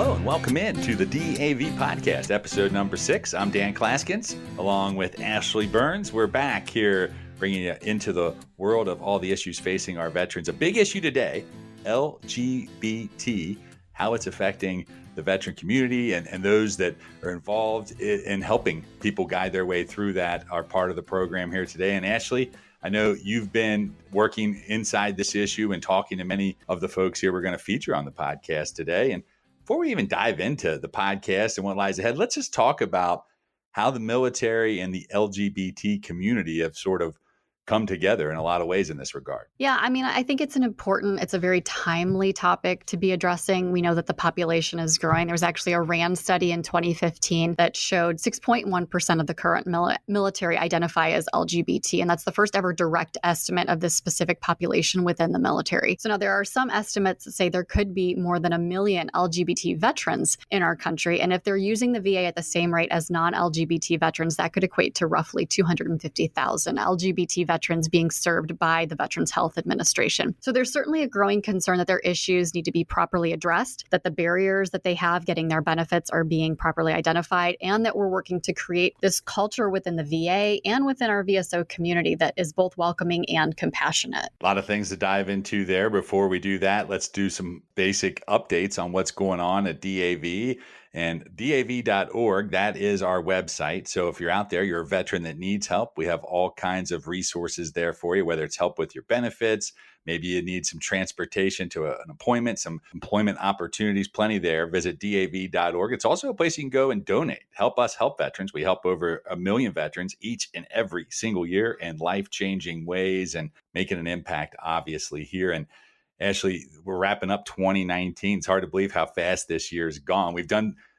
Hello and welcome in to the DAV Podcast, episode number 6. I'm Dan Klaskins, along with Ashley Burns. We're back here bringing you into the world of all the issues facing our veterans. A big issue today, LGBT, how it's affecting the veteran community and those that are involved in helping people guide their way through that are part of the program here today. And Ashley, I know you've been working inside this issue and talking to many of the folks here we're going to feature on the podcast today. And before we even dive into the podcast and what lies ahead, let's just talk about how the military and the LGBT community have sort of come together in a lot of ways in this regard. Yeah, I mean, I think it's a very timely topic to be addressing. We know that the population is growing. There was actually a RAND study in 2015 that showed 6.1% of the current military identify as LGBT, and that's the first ever direct estimate of this specific population within the military. So now there are some estimates that say there could be more than 1 million LGBT veterans in our country, and if they're using the VA at the same rate as non-LGBT veterans, that could equate to roughly 250,000 LGBT veterans being served by the Veterans Health Administration. So there's certainly a growing concern that their issues need to be properly addressed, that the barriers that they have getting their benefits are being properly identified, and that we're working to create this culture within the VA and within our VSO community that is both welcoming and compassionate. A lot of things to dive into there. Before we do that, let's do some basic updates on what's going on at DAV. And DAV.org, that is our website. So if you're out there, you're a veteran that needs help, we have all kinds of resources there for you, whether it's help with your benefits, maybe you need some transportation to an appointment, some employment opportunities, plenty there. Visit DAV.org. It's also a place you can go and donate. Help us help veterans. We help over 1 million veterans each and every single year in life-changing ways and making an impact, obviously, here. And Ashley, we're wrapping up 2019. It's hard to believe how fast this year's gone.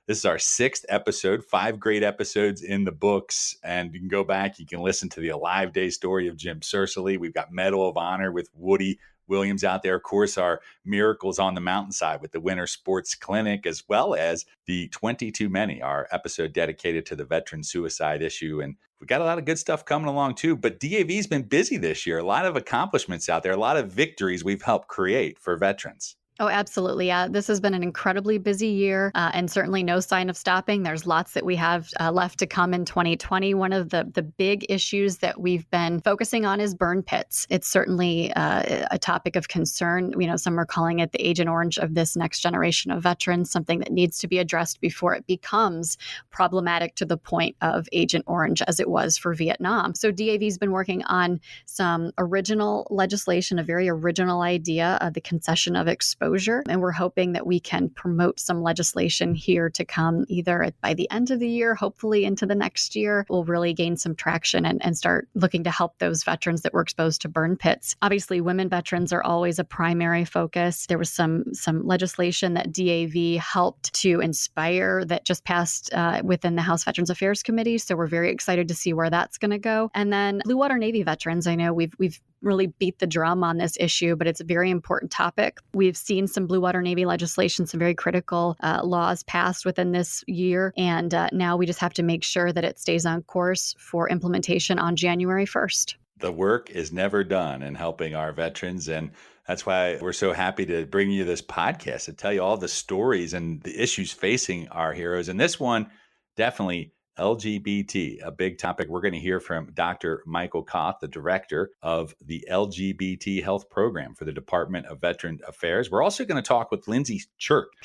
This is our 6th episode, 5 great episodes in the books. And you can go back, you can listen to the Alive Day story of Jim Searsley. We've got Medal of Honor with Woody Williams out there. Of course, our Miracles on the Mountainside with the Winter Sports Clinic, as well as the 22 Many, our episode dedicated to the veteran suicide issue. And we've got a lot of good stuff coming along too. But DAV's been busy this year. A lot of accomplishments out there, a lot of victories we've helped create for veterans. Oh, absolutely. Yeah, this has been an incredibly busy year and certainly no sign of stopping. There's lots that we have left to come in 2020. One of the big issues that we've been focusing on is burn pits. It's certainly a topic of concern. You know, some are calling it the Agent Orange of this next generation of veterans, something that needs to be addressed before it becomes problematic to the point of Agent Orange as it was for Vietnam. So DAV's been working on some original legislation, a very original idea of the concession of exposure. And we're hoping that we can promote some legislation here to come either by the end of the year, hopefully into the next year. We'll really gain some traction and start looking to help those veterans that were exposed to burn pits. Obviously, women veterans are always a primary focus. There was some legislation that DAV helped to inspire that just passed within the House Veterans Affairs Committee. So we're very excited to see where that's going to go. And then Blue Water Navy veterans, I know we've really beat the drum on this issue, but it's a very important topic. We've seen some Blue Water Navy legislation, some very critical laws passed within this year. And now we just have to make sure that it stays on course for implementation on January 1st. The work is never done in helping our veterans. And that's why we're so happy to bring you this podcast to tell you all the stories and the issues facing our heroes. And this one, definitely LGBT, a big topic. We're going to hear from Dr. Michael Kauth, the director of the LGBT Health Program for the Department of Veteran Affairs. We're also going to talk with Lindsay,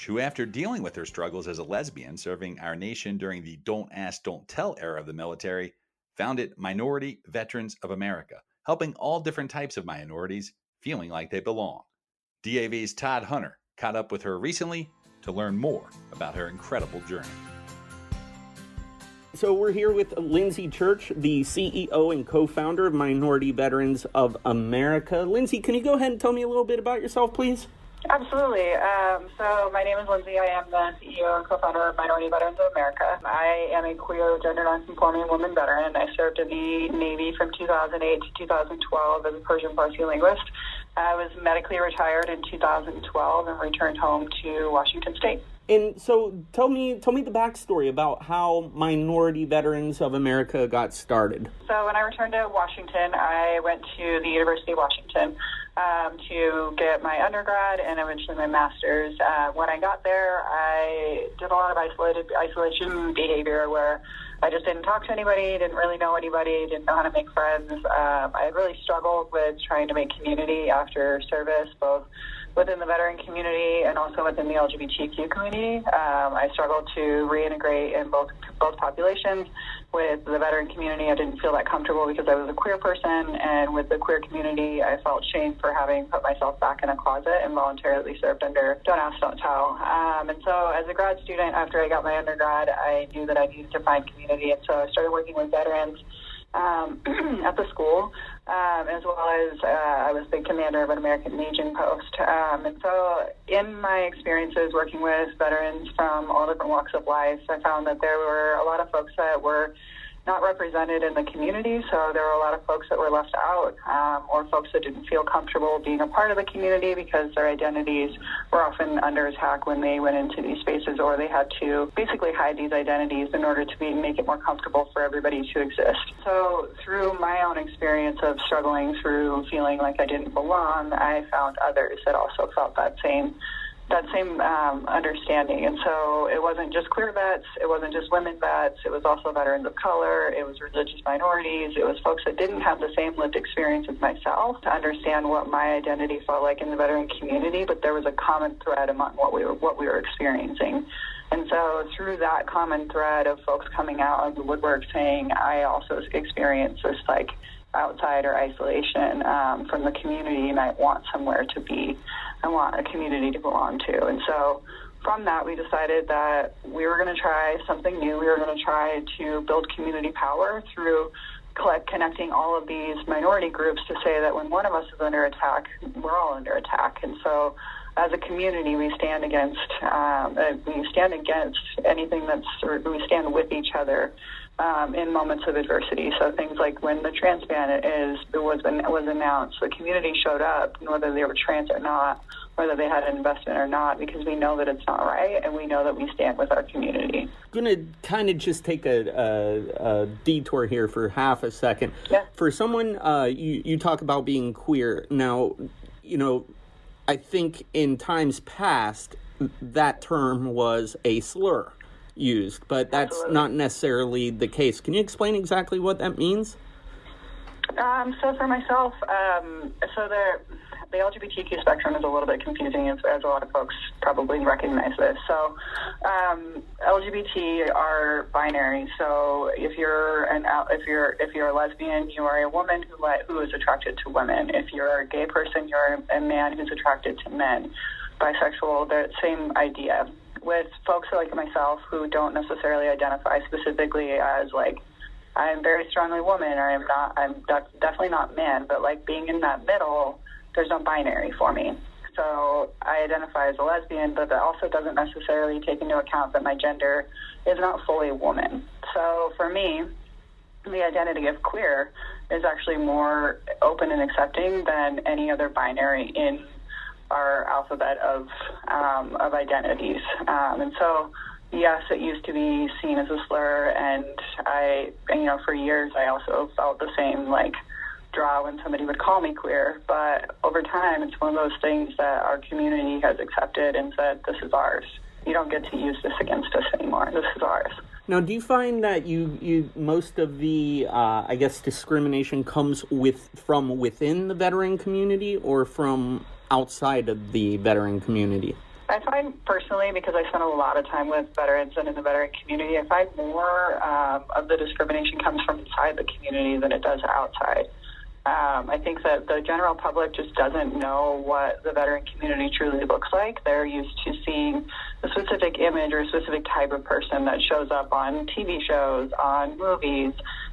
who, after dealing with her struggles as a lesbian serving our nation during the Don't Ask, Don't Tell era of the military, founded Minority Veterans of America, helping all different types of minorities feeling like they belong. DAV's Todd Hunter caught up with her recently to learn more about her incredible journey. So we're here with Lindsay Church, the CEO and co-founder of Minority Veterans of America. Lindsay, can you go ahead and tell me a little bit about yourself, please? Absolutely. So my name is Lindsay. I am the CEO and co-founder of Minority Veterans of America. I am a queer, gender non-conforming woman veteran. I served in the Navy from 2008 to 2012 as a Persian Farsi linguist. I was medically retired in 2012 and returned home to Washington State. And so tell me the backstory about how Minority Veterans of America got started. So when I returned to Washington, I went to the University of Washington to get my undergrad and eventually my master's. When I got there, I did a lot of isolation behavior where I just didn't talk to anybody, didn't really know anybody, didn't know how to make friends. I really struggled with trying to make community after service, both within the veteran community and also within the LGBTQ community. I struggled to reintegrate in both populations. With the veteran community, I didn't feel that comfortable because I was a queer person, and with the queer community, I felt shame for having put myself back in a closet and voluntarily served under Don't Ask, Don't Tell. And so as a grad student, after I got my undergrad, I knew that I needed to find community, and so I started working with veterans at the school, as well as I was the commander of an American Legion post. And so in my experiences working with veterans from all different walks of life, I found that there were a lot of folks that were not represented in the community, so there were a lot of folks that were left out, or folks that didn't feel comfortable being a part of the community because their identities were often under attack when they went into these spaces, or they had to basically hide these identities in order to make it more comfortable for everybody to exist. So through my own experience of struggling through feeling like I didn't belong, I found others that also felt that same understanding. And so it wasn't just queer vets, it wasn't just women vets, it was also veterans of color, it was religious minorities, it was folks that didn't have the same lived experience as myself to understand what my identity felt like in the veteran community, but there was a common thread among what we were experiencing. And so through that common thread of folks coming out of the woodwork saying, I also experienced this like outsider isolation from the community, and I want somewhere to be. I want a community to belong to. And so from that, we decided that we were going to try something new. We were going to try to build community power through connecting all of these minority groups to say that when one of us is under attack, we're all under attack. And so as a community, we stand against anything we stand with each other in moments of adversity. So things like when the trans ban was announced, the community showed up, whether they were trans or not, whether they had an investment or not, because we know that it's not right, and we know that we stand with our community. I'm going to kind of just take a detour here for half a second. Yeah. For someone, you talk about being queer. Now, I think in times past, that term was a slur used, but that's Absolutely. Not necessarily the case. Can you explain exactly what that means? So for myself, the LGBTQ spectrum is a little bit confusing, as a lot of folks probably recognize this. So LGBT are binary. So if you're a lesbian, you are a woman who is attracted to women. If you're a gay person, you're a man who's attracted to men. Bisexual, the same idea. With folks like myself who don't necessarily identify specifically as like, I'm very strongly woman, or I'm definitely not man, but like being in that middle, there's no binary for me. So I identify as a lesbian, but that also doesn't necessarily take into account that my gender is not fully woman. So for me, the identity of queer is actually more open and accepting than any other binary in our alphabet of identities. And so, yes, it used to be seen as a slur, and for years I also felt the same draw when somebody would call me queer. But over time, it's one of those things that our community has accepted and said, this is ours. You don't get to use this against us anymore. This is ours. Now, do you find that you most of the discrimination comes from within the veteran community or from outside of the veteran community? I find personally, because I spend a lot of time with veterans and in the veteran community, I find more of the discrimination comes from inside the community than it does outside. I think that the general public just doesn't know what the veteran community truly looks like. They're used to seeing a specific image or a specific type of person that shows up on TV shows, on movies,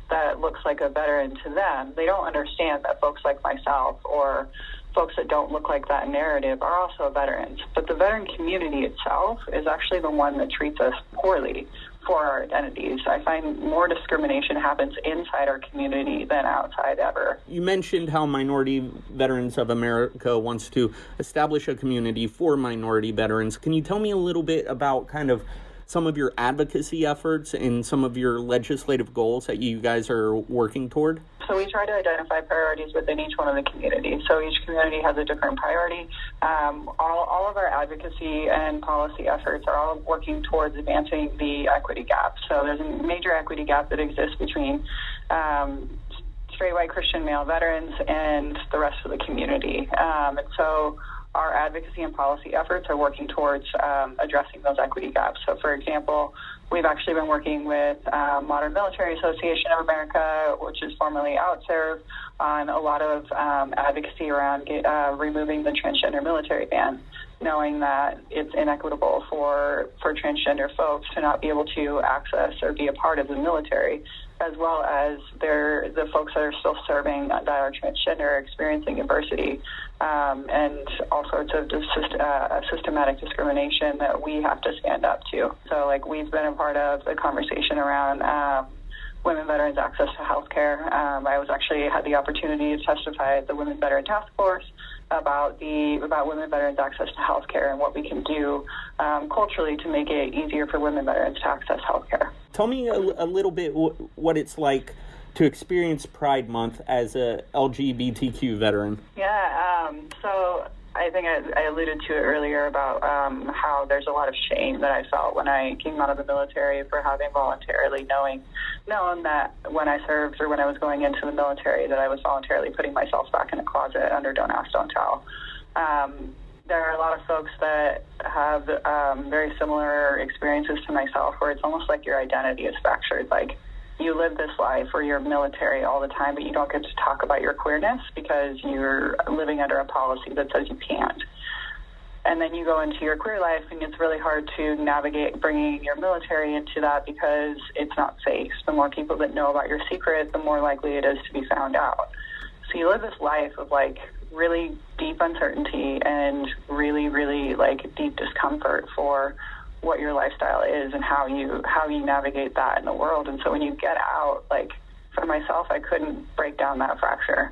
that looks like a veteran to them. They don't understand that folks like myself or folks that don't look like that narrative are also veterans. But the veteran community itself is actually the one that treats us poorly for our identities. I find more discrimination happens inside our community than outside ever. You mentioned how Minority Veterans of America wants to establish a community for minority veterans. Can you tell me a little bit about kind of some of your advocacy efforts and some of your legislative goals that you guys are working toward? So we try to identify priorities within each one of the communities. So each community has a different priority. All of our advocacy and policy efforts are all working towards advancing the equity gap. So there's a major equity gap that exists between straight white Christian male veterans and the rest of the community. And so our advocacy and policy efforts are working towards addressing those equity gaps. So, for example, we've actually been working with Modern Military Association of America, which is formerly OutServe, on a lot of advocacy around removing the transgender military ban, knowing that it's inequitable for transgender folks to not be able to access or be a part of the military, as well as the folks that are still serving that are transgender, experiencing adversity, and all sorts of systematic discrimination that we have to stand up to. So, like, we've been a part of the conversation around women veterans' access to health care. I had the opportunity to testify at the Women Veteran Task Force about women veterans' access to health care and what we can do culturally to make it easier for women veterans to access health care. Tell me a little bit what it's like to experience Pride Month as a LGBTQ veteran. Yeah, so I think I alluded to it earlier about how there's a lot of shame that I felt when I came out of the military for having voluntarily known that when I served or when I was going into the military that I was voluntarily putting myself back in a closet under Don't Ask, Don't Tell. There are a lot of folks that have very similar experiences to myself, where it's almost like your identity is fractured. Like, you live this life where you're military all the time, but you don't get to talk about your queerness because you're living under a policy that says you can't. And then you go into your queer life, and it's really hard to navigate bringing your military into that because it's not safe. The more people that know about your secret, the more likely it is to be found out. So you live this life of, like, really deep uncertainty and really, really, like, deep discomfort for what your lifestyle is and how you navigate that in the world. And so when you get out, like, for myself, I couldn't break down that fracture.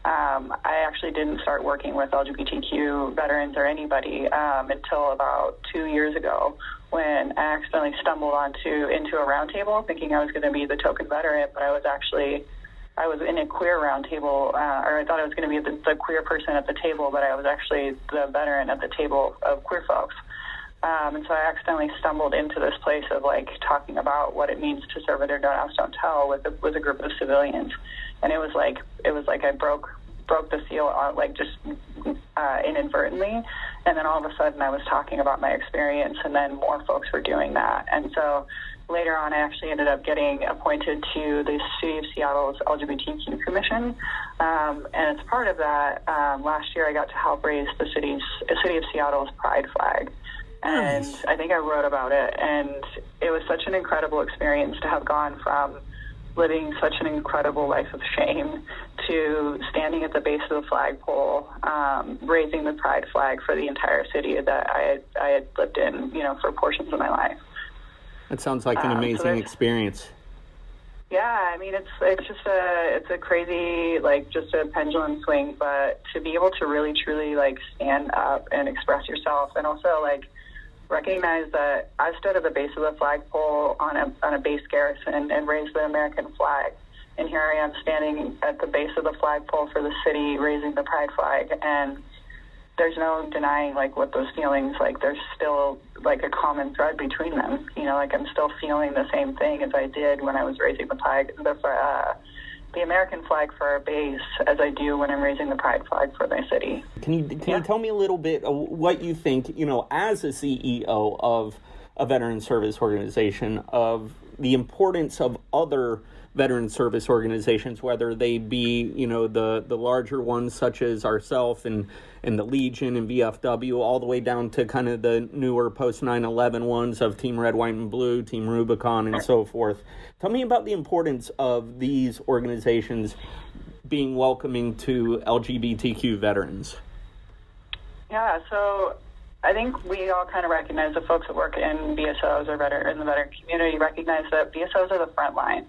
I actually didn't start working with LGBTQ veterans or anybody until about 2 years ago, when I accidentally stumbled into a roundtable thinking I was going to be the token veteran, but I was in a queer roundtable, or I thought I was going to be the queer person at the table, but I was actually the veteran at the table of queer folks. And so I accidentally stumbled into this place of, like, talking about what it means to serve under Don't Ask, Don't Tell with a group of civilians. And it was like I broke the seal, like, just inadvertently. And then all of a sudden I was talking about my experience, and then more folks were doing that. And so later on, I actually ended up getting appointed to the City of Seattle's LGBTQ Commission. And as part of that, last year I got to help raise the City of Seattle's Pride flag. And I think I wrote about it, and it was such an incredible experience to have gone from living such an incredible life of shame to standing at the base of the flagpole, raising the pride flag for the entire city that I had lived in, for portions of my life. That sounds like an amazing experience. Yeah, I mean, it's a crazy, like, just a pendulum swing, but to be able to really, truly, like, stand up and express yourself, and also, like, recognize that I stood at the base of the flagpole on a base garrison and raised the American flag. And here I am standing at the base of the flagpole for the city, raising the pride flag. And there's no denying, like, what those feelings, like, there's still, like, a common thread between them. Like, I'm still feeling the same thing as I did when I was raising the American flag for our base as I do when I'm raising the pride flag for my city. Can you tell me a little bit of what you think, as a CEO of a veteran service organization, of the importance of other veteran service organizations, whether they be, the larger ones such as ourselves and the Legion and VFW, all the way down to kind of the newer post 9/11 ones of Team Red, White, and Blue, Team Rubicon, and so forth. Tell me about the importance of these organizations being welcoming to LGBTQ veterans. Yeah, so I think we all kind of recognize, the folks that work in VSOs or in the veteran community recognize that VSOs are the front line.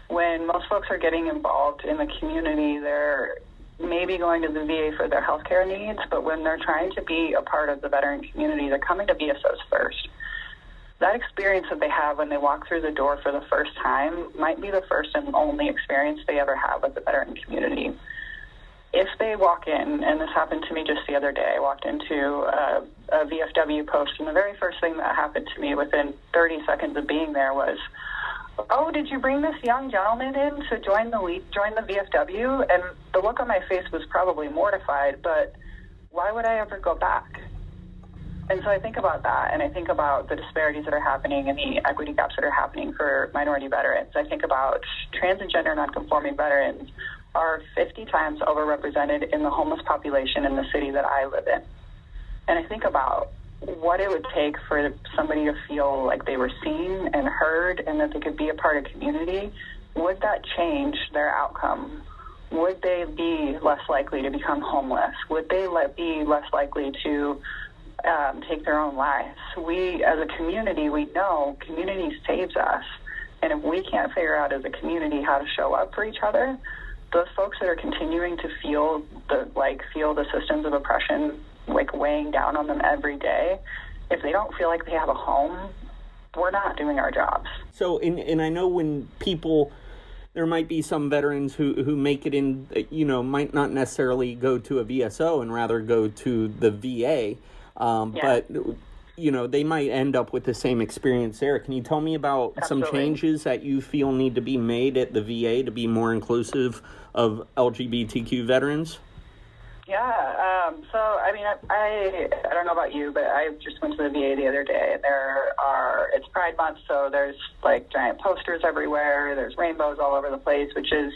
When most folks are getting involved in the community, they're maybe going to the VA for their healthcare needs, but when they're trying to be a part of the veteran community, they're coming to VSOs first. that experience that they have when they walk through the door for the first time might be the first and only experience they ever have with the veteran community. If they walk in, and this happened to me just the other day, I walked into a VFW post, and the very first thing that happened to me within 30 seconds of being there was, "Oh, did you bring this young gentleman in to join the VFW?" And the look on my face was probably mortified, but why would I ever go back? And so I think about that, and I think about the disparities that are happening and the equity gaps that are happening for minority veterans. I think about trans and gender nonconforming veterans are 50 times overrepresented in the homeless population in the city that I live in. And I think about what it would take for somebody to feel like they were seen and heard and that they could be a part of community. Would that change their outcome? Would they be less likely to become homeless? Would they be less likely to take their own lives? We, as a community, we know community saves us. And if we can't figure out as a community how to show up for each other, those folks that are continuing to feel the systems of oppression weighing down on them every day, if they don't feel like they have a home, we're not doing our jobs. So, and I know when people, there might be some veterans who make it in, might not necessarily go to a VSO and rather go to the VA, but they might end up with the same experience there. Can you tell me about Absolutely. some changes that you feel need to be made at the VA to be more inclusive of LGBTQ veterans? Yeah. I don't know about you, but I just went to the VA the other day, and it's Pride Month, so there's giant posters everywhere. There's rainbows all over the place, which is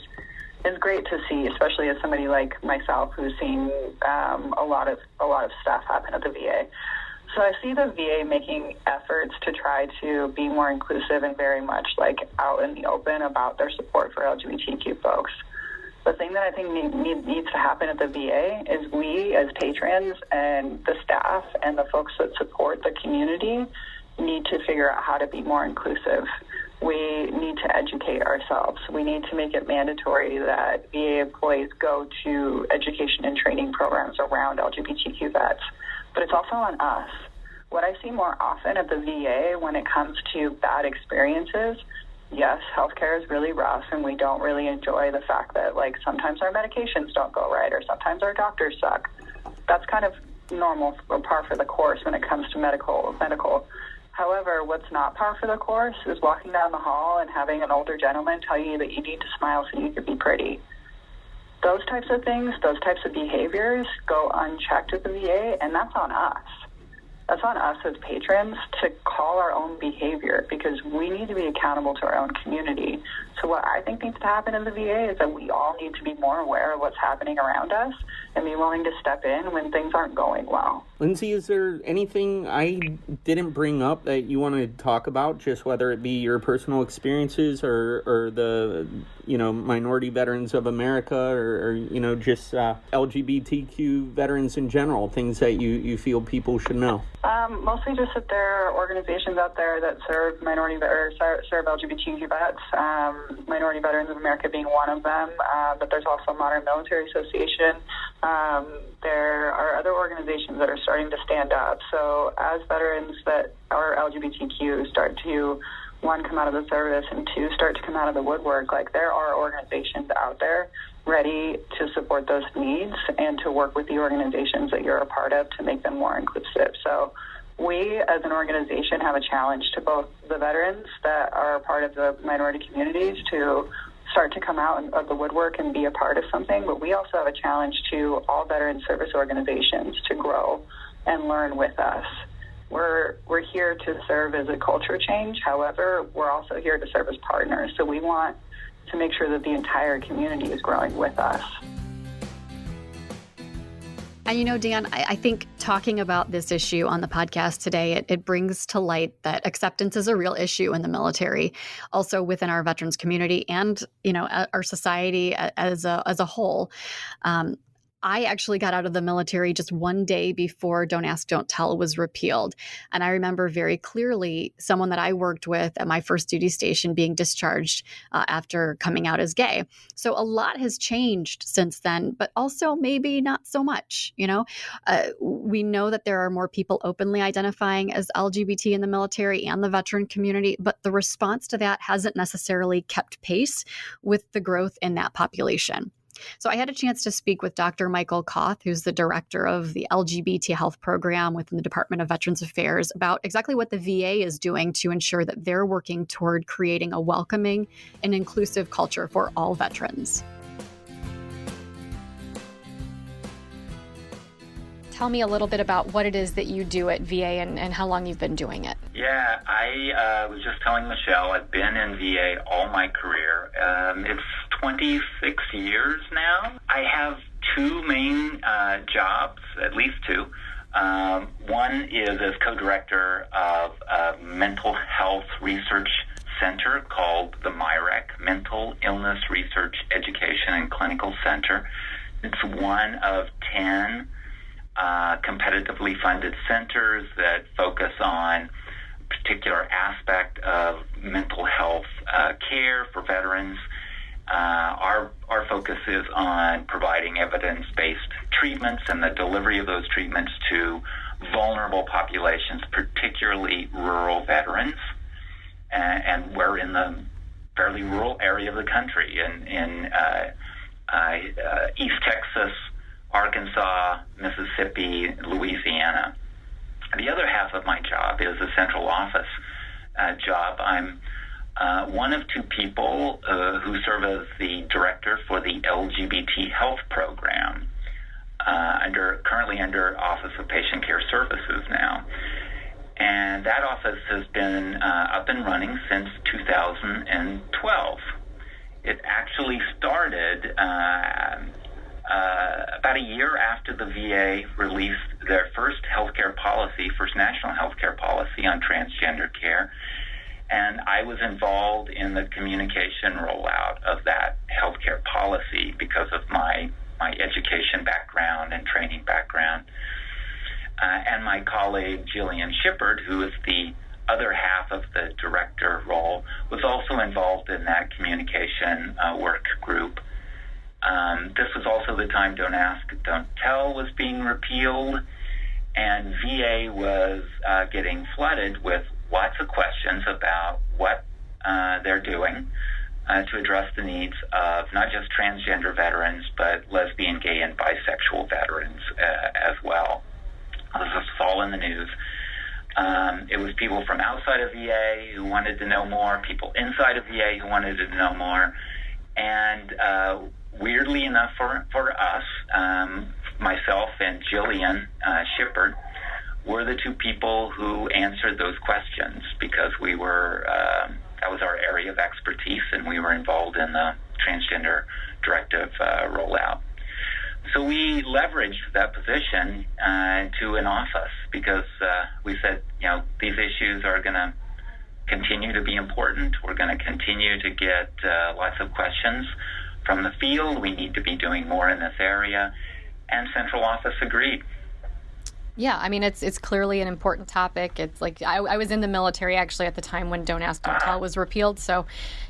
great to see, especially as somebody like myself who's seen a lot of stuff happen at the VA. So I see the VA making efforts to try to be more inclusive and very much out in the open about their support for LGBTQ folks. The thing that I think needs to happen at the VA is we as patrons and the staff and the folks that support the community need to figure out how to be more inclusive. We need to educate ourselves. We need to make it mandatory that VA employees go to education and training programs around LGBTQ vets. But it's also on us. What I see more often at the VA when it comes to bad experiences, yes, healthcare is really rough, and we don't really enjoy the fact that sometimes our medications don't go right or sometimes our doctors suck. That's kind of normal or par for the course when it comes to medical. However, what's not par for the course is walking down the hall and having an older gentleman tell you that you need to smile so you can be pretty. Those types of things, those types of behaviors go unchecked at the VA, and that's on us. That's on us as patrons to call our own behavior, because we need to be accountable to our own community. So what I think needs to happen in the VA is that we all need to be more aware of what's happening around us and be willing to step in when things aren't going well. Lindsay, is there anything I didn't bring up that you want to talk about, just whether it be your personal experiences or the, minority veterans of America or just LGBTQ veterans in general, things that you feel people should know? Mostly just that there are organizations out there that serve serve LGBTQ vets, Minority Veterans of America being one of them, but there's also Modern Military Association. There are other organizations that are starting to stand up. So as veterans that are LGBTQ start to, one, come out of the service, and two, start to come out of the woodwork, there are organizations out there ready to support those needs and to work with the organizations that you're a part of to make them more inclusive. So we, as an organization, have a challenge to both the veterans that are a part of the minority communities to start to come out of the woodwork and be a part of something, but we also have a challenge to all veteran service organizations to grow and learn with us. We're here to serve as a culture change. However, we're also here to serve as partners. So we want to make sure that the entire community is growing with us. And Dan, I think talking about this issue on the podcast today, it brings to light that acceptance is a real issue in the military, also within our veterans community and, our society as a whole. I actually got out of the military just one day before Don't Ask, Don't Tell was repealed. And I remember very clearly someone that I worked with at my first duty station being discharged after coming out as gay. So a lot has changed since then, but also maybe not so much. We know that there are more people openly identifying as LGBT in the military and the veteran community, but the response to that hasn't necessarily kept pace with the growth in that population. So I had a chance to speak with Dr. Michael Kauth, who's the director of the LGBT Health Program within the Department of Veterans Affairs, about exactly what the VA is doing to ensure that they're working toward creating a welcoming and inclusive culture for all veterans. Tell me a little bit about what it is that you do at VA and how long you've been doing it. Yeah, I was just telling Michelle, I've been in VA all my career. It's 26 years now. I have two main jobs, at least two. One is as co-director of a mental health research center called the MIREC, Mental Illness Research Education and Clinical Center. It's one of 10 competitively funded centers that focus on a particular aspect of mental health care for veterans. Our focus is on providing evidence-based treatments and the delivery of those treatments to vulnerable populations, particularly rural veterans. And we're in the fairly rural area of the country, in East Texas, Arkansas, Mississippi, Louisiana. The other half of my job is a central office job. I'm one of two people who serve as the director for the LGBT Health Program, currently under Office of Patient Care Services now. And that office has been up and running since 2012. It actually started about a year after the VA released their first national healthcare policy on transgender care. And I was involved in the communication rollout of that healthcare policy because of my education background and training background. And my colleague, Jillian Shippard, who is the other half of the director role, was also involved in that communication work group. This was also the time Don't Ask, Don't Tell was being repealed, and VA was getting flooded with lots of questions about what they're doing to address the needs of not just transgender veterans, but lesbian, gay, and bisexual veterans as well. This was all in the news. It was people from outside of VA who wanted to know more, people inside of VA who wanted to know more, and weirdly enough for us, myself and Jillian Shippard were the two people who answered those questions because we were, that was our area of expertise, and we were involved in the transgender directive rollout. So we leveraged that position to an office because we said, these issues are going to continue to be important. We're going to continue to get lots of questions from the field. We need to be doing more in this area. And central office agreed. Yeah, I mean, it's clearly an important topic. It's like I was in the military actually at the time when Don't Ask, Don't Tell was repealed. So,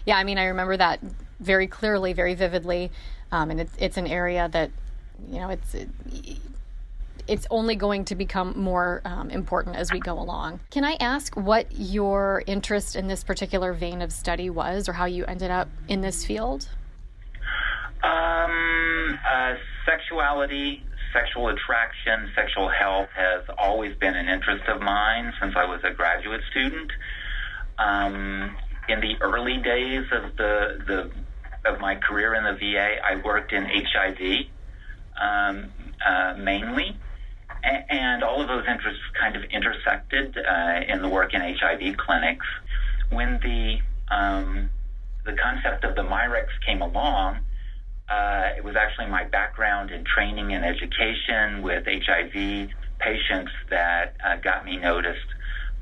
yeah, I mean, I remember that very clearly, very vividly. And it's an area that, it's only going to become more important as we go along. Can I ask what your interest in this particular vein of study was, or how you ended up in this field? Sexuality, sexual attraction, sexual health has always been an interest of mine since I was a graduate student. In the early days of my career in the VA, I worked in HIV mainly, and all of those interests kind of intersected in the work in HIV clinics. When the concept of the MIRECs came along, it was actually my background in training and education with HIV patients that got me noticed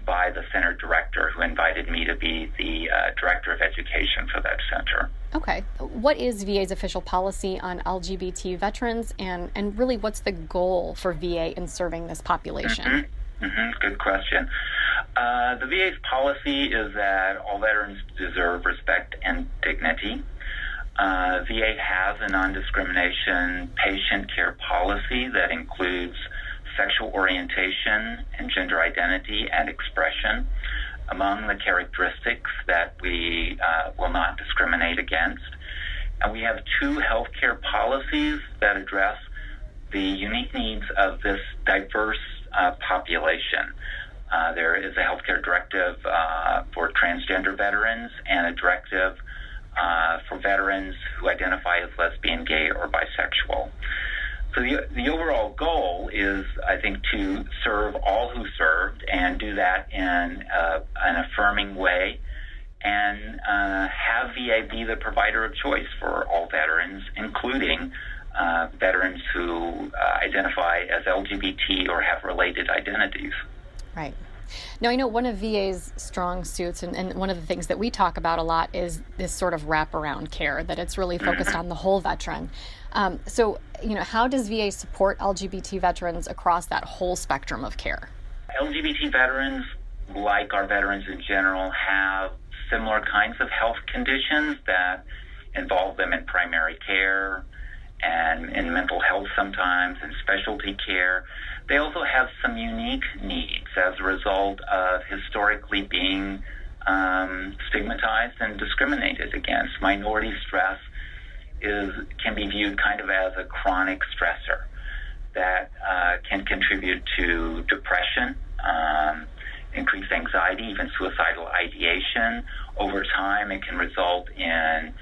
by the center director, who invited me to be the director of education for that center. Okay. What is VA's official policy on LGBT veterans, and really what's the goal for VA in serving this population? Good question. The VA's policy is that all veterans deserve respect and dignity. VA has a non-discrimination patient care policy that includes sexual orientation and gender identity and expression among the characteristics that we will not discriminate against. And we have 2 healthcare policies that address the unique needs of this diverse population. There is a healthcare directive for transgender veterans and a directive for veterans who identify as lesbian, gay, or bisexual. So the overall goal is, I think, to serve all who served and do that in an affirming way, and have VA be the provider of choice for all veterans, including veterans who identify as LGBT or have related identities. Right. Now, I know one of VA's strong suits, and one of the things that we talk about a lot, is this sort of wraparound care, that it's really focused on the whole veteran. So, how does VA support LGBT veterans across that whole spectrum of care? LGBT veterans, like our veterans in general, have similar kinds of health conditions that involve them in primary care and in mental health sometimes, and specialty care. They also have some unique needs as a result of historically being stigmatized and discriminated against. Minority stress can be viewed kind of as a chronic stressor that can contribute to depression, increased anxiety, even suicidal ideation. Over time, it can result in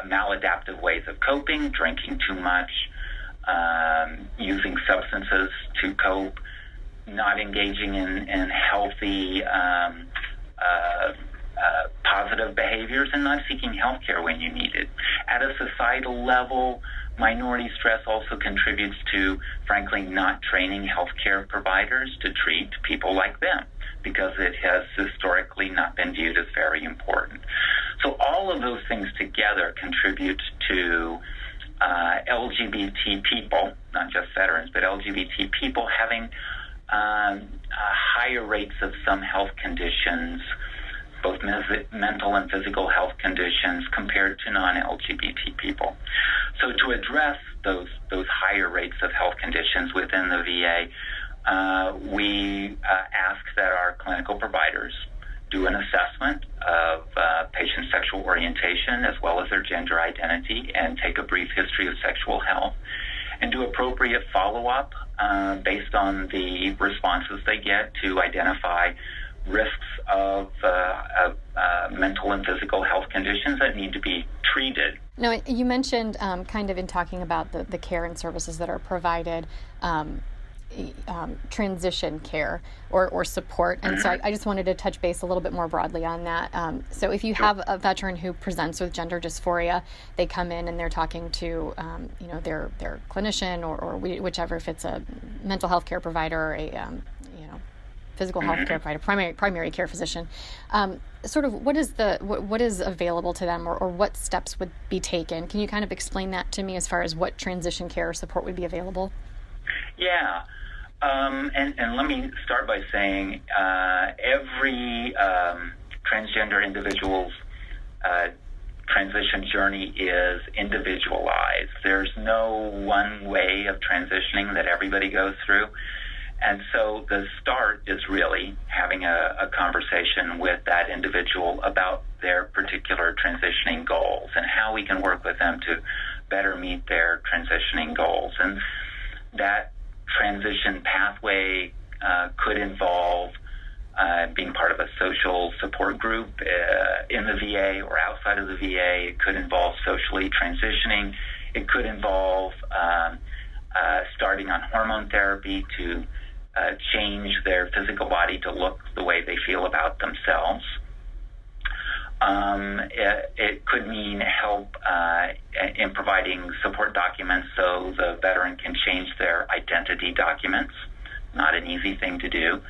maladaptive ways of coping, drinking too much, using substances to cope, not engaging in healthy, positive behaviors, and not seeking health care when you need it. At a societal level, minority stress also contributes to, frankly, not training healthcare providers to treat people like them, because it has historically not been viewed as very important. So all of those things together contribute to LGBT people, not just veterans, but LGBT people having higher rates of some health conditions, both mental and physical health conditions, compared to non-LGBT people. So to address those higher rates of health conditions within the VA, we ask that our clinical providers do an assessment of patient's sexual orientation as well as their gender identity, and take a brief history of sexual health, and do appropriate follow-up based on the responses they get to identify risks of mental and physical health conditions that need to be treated. Now, you mentioned kind of in talking about the care and services that are provided, transition care or support. And so I just wanted to touch base a little bit more broadly on that. So if you have a veteran who presents with gender dysphoria, they come in and they're talking to their clinician or whichever, if it's a mental health care provider or a physical health care provider, primary care physician. Sort of what is available to them, or what steps would be taken? Can you kind of explain that to me as far as what transition care or support would be available? Yeah. And let me start by saying every transgender individual's transition journey is individualized. There's no one way of transitioning that everybody goes through. And so the start is really having a conversation with that individual about their particular transitioning goals and how we can work with them to better meet their transitioning goals. And that transition pathway could involve being part of a social support group in the VA or outside of the VA. It could involve socially transitioning. It could involve starting on hormone therapy to change their physical body to look the way they feel about themselves. It could mean help in providing support documents so the veteran can change their identity documents, not an easy thing to do.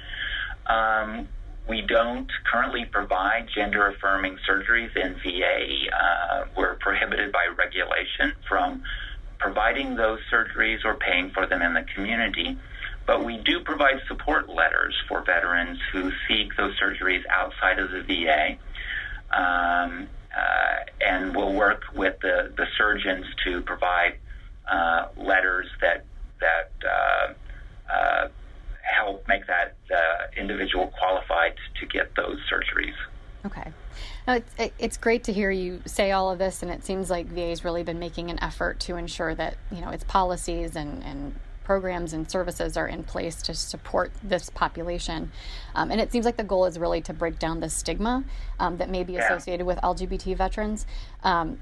We don't currently provide gender-affirming surgeries in VA. We're prohibited by regulation from providing those surgeries or paying for them in the community. But we do provide support letters for veterans who seek those surgeries outside of the VA. And we'll work with the surgeons to provide letters that help make that individual qualified to get those surgeries. Okay. Now, it's great to hear you say all of this, and it seems like VA's really been making an effort to ensure that, its policies and programs and services are in place to support this population. And it seems like the goal is really to break down the stigma that may be associated with LGBT veterans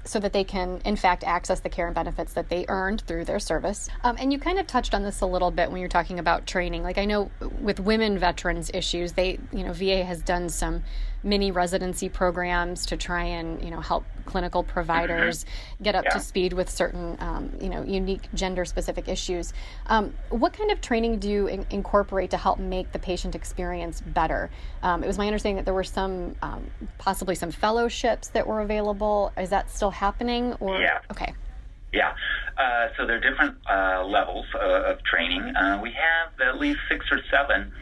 so that they can, in fact, access the care and benefits that they earned through their service. And you kind of touched on this a little bit when you're talking about training. Like, I know with women veterans issues, VA has done some mini residency programs to try and, help clinical providers get up to speed with certain, unique gender-specific issues. What kind of training do you incorporate to help make the patient experience better? It was my understanding that there were some, possibly some fellowships that were available. Is that still happening? Or Okay. Yeah. So there are different levels of training. We have at least 6 or 7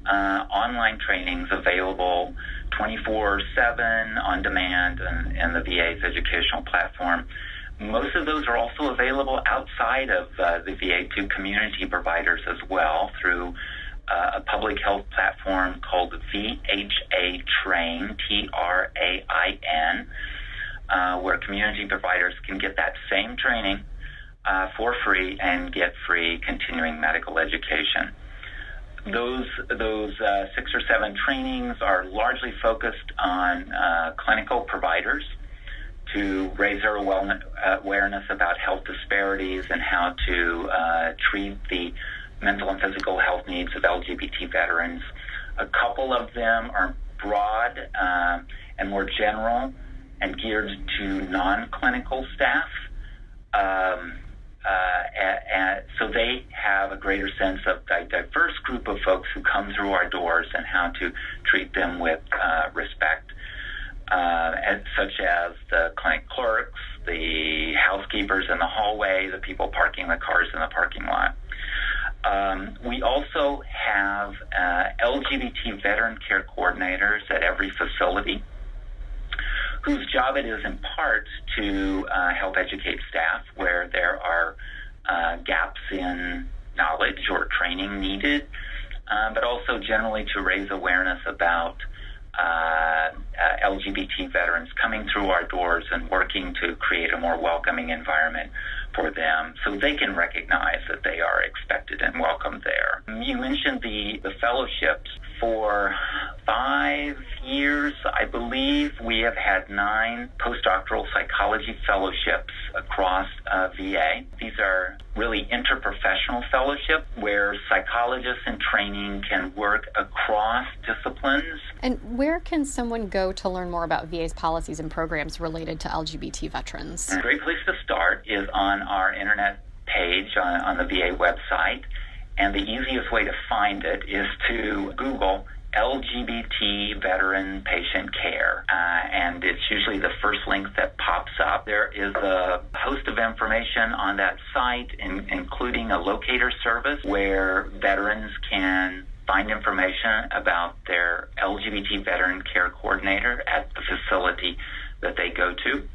online trainings available 24/7 on demand and the VA's educational platform. Most of those are also available outside of the VA to community providers as well through a public health platform called VHA Train, TRAIN, where community providers can get that same training for free and get free continuing medical education. Those 6 or 7 trainings are largely focused on clinical providers to raise their awareness about health disparities and how to treat the mental and physical health needs of LGBT veterans. A couple of them are broad and more general and geared to non-clinical staff. So they have a greater sense of the diverse group of folks who come through our doors and how to treat them with respect, such as the clinic clerks, the housekeepers in the hallway, the people parking the cars in the parking lot. We also have LGBT veteran care coordinators at every facility, whose job it is in part to help educate staff where there are gaps in knowledge or training needed, but also generally to raise awareness about LGBT veterans coming through our doors and working to create a more welcoming environment for them so they can recognize that they are expected and welcome there. You mentioned the fellowships. For 5 years, I believe, we have had 9 postdoctoral psychology fellowships across VA. These are really interprofessional fellowships where psychologists in training can work across disciplines. And where can someone go to learn more about VA's policies and programs related to LGBT veterans? A great place to start is on our internet page on the VA website. And the easiest way to find it is to Google LGBT veteran patient care. And it's usually the first link that pops up. There is a host of information on that site, including a locator service where veterans can find information about their LGBT veteran care coordinator at the facility that they go to.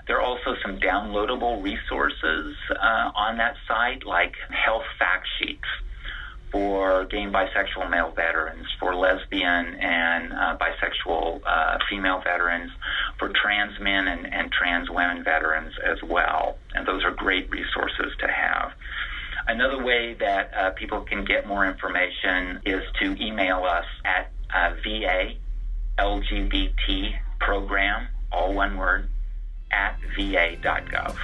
There are also some downloadable resources on that site, like health fact sheets for gay and bisexual male veterans, for lesbian and bisexual female veterans, for trans men and trans women veterans as well. And those are great resources to have. Another way that people can get more information is to email us at VA LGBT Program, all one word, at va.gov.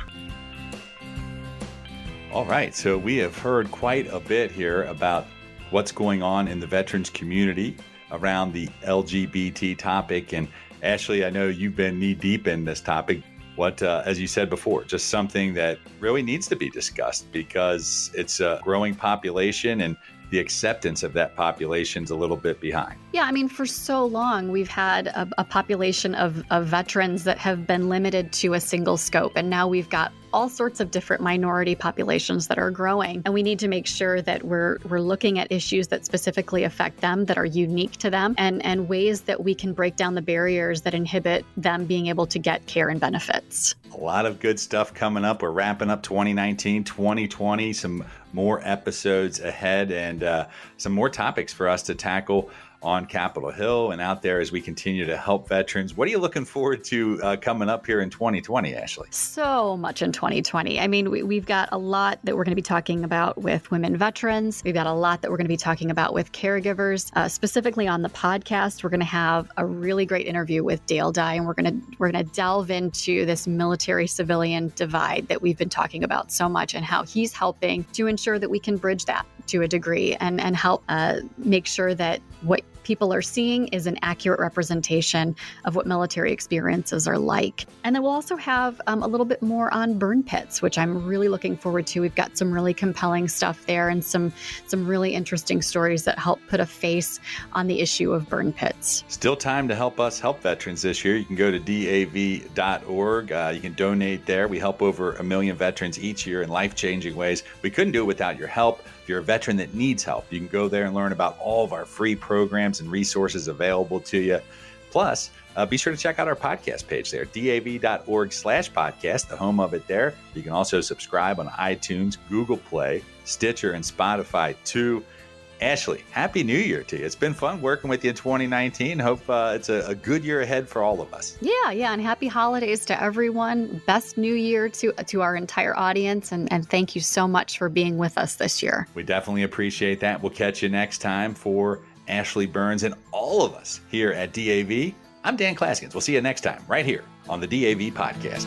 All right, so we have heard quite a bit here about what's going on in the veterans community around the LGBT topic. And Ashley, I know you've been knee-deep in this topic. What, as you said before, just something that really needs to be discussed because it's a growing population and the acceptance of that population's a little bit behind. Yeah, I mean, for so long, we've had a population of veterans that have been limited to a single scope. And now we've got all sorts of different minority populations that are growing. And we need to make sure that we're looking at issues that specifically affect them, that are unique to them, and ways that we can break down the barriers that inhibit them being able to get care and benefits. A lot of good stuff coming up. We're wrapping up 2019, 2020, some more episodes ahead, and some more topics for us to tackle on Capitol Hill and out there as we continue to help veterans. What are you looking forward to coming up here in 2020, Ashley? So much in 2020. I mean, we've got a lot that we're going to be talking about with women veterans. We've got a lot that we're going to be talking about with caregivers. Specifically on the podcast, we're going to have a really great interview with Dale Dye, and we're going to delve into this military-civilian divide that we've been talking about so much, and how he's helping to ensure that we can bridge that to a degree and help make sure that what people are seeing is an accurate representation of what military experiences are like. And then we'll also have a little bit more on burn pits, which I'm really looking forward to. We've got some really compelling stuff there and some really interesting stories that help put a face on the issue of burn pits. Still time to help us help veterans this year. You can go to DAV.org. You can donate there. We help over 1 million veterans each year in life-changing ways. We couldn't do it without your help. If you're a veteran that needs help, you can go there and learn about all of our free programs and resources available to you. Plus, be sure to check out our podcast page there, dav.org/podcast, the home of it there. You can also subscribe on iTunes, Google Play, Stitcher, and Spotify too. Ashley, Happy New Year to you. It's been fun working with you in 2019. Hope it's a good year ahead for all of us. Yeah, and happy holidays to everyone. Best New Year to our entire audience, and thank you so much for being with us this year. We definitely appreciate that. We'll catch you next time. For Ashley Burns and all of us here at DAV, I'm Dan Klaskins. We'll see you next time right here on the DAV Podcast.